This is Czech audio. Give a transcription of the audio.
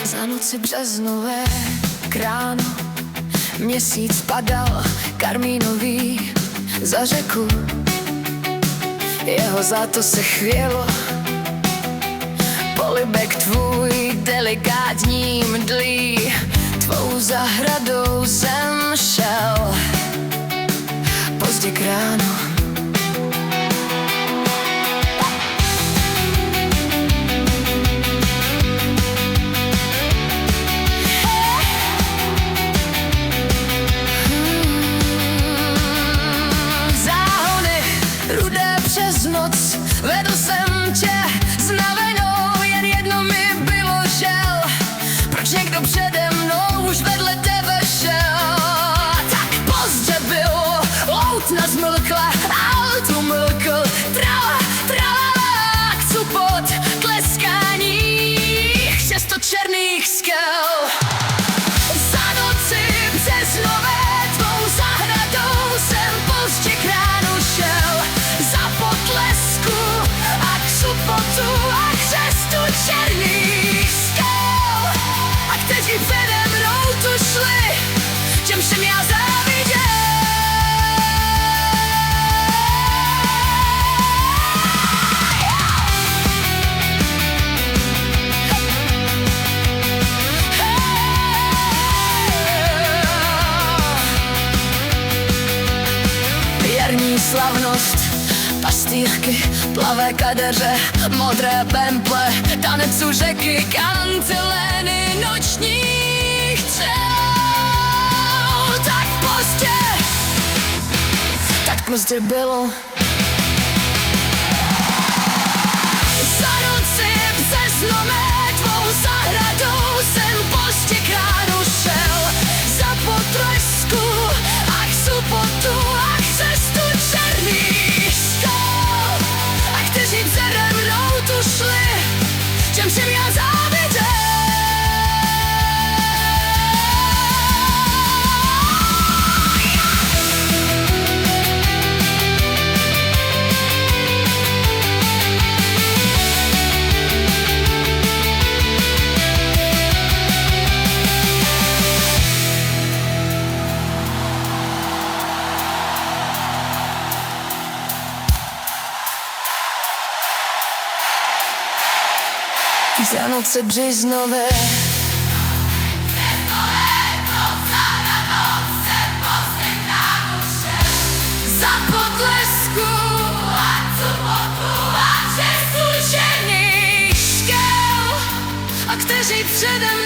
Za noci březnové kráno, měsíc padal karmínový za řeku. Jeho zlato se chvělo, polibek tvůj delikátní mdlí. Tvou zahradou jsem šel pozdě k ránu. Přes noc vedl jsem tě s navenou, jen jedno mi bylo žel. Proč někdo přede mnou už vedle tebe šel? Tak pozdě bylo, loutna zmlkla, auto mlkl, trala, trala, kcupot, tleskání šesto černých skel. Za noci přes nové tvou zahradou jsem pozdě k ránu šel. Za potlesku a křupotu a křestu černých skel. A kteří přede mnou tu šli, těm všem já záviděl. Jarní slavnost, pastýrky, plavé kadeře, modré pemple, tanec u řeky, kantilény nočních třel. Tak pozdě bylo. Za noci přes nové tvou zahradou jsem pozdě k ránu šel. Za potlesku a křupotu a křestu černých skel. A kteří přede mnou tu šli, těm všem já záviděl. Za noci březnové za potlesku a cupotu a křestu černých škel. A kteří přede mnou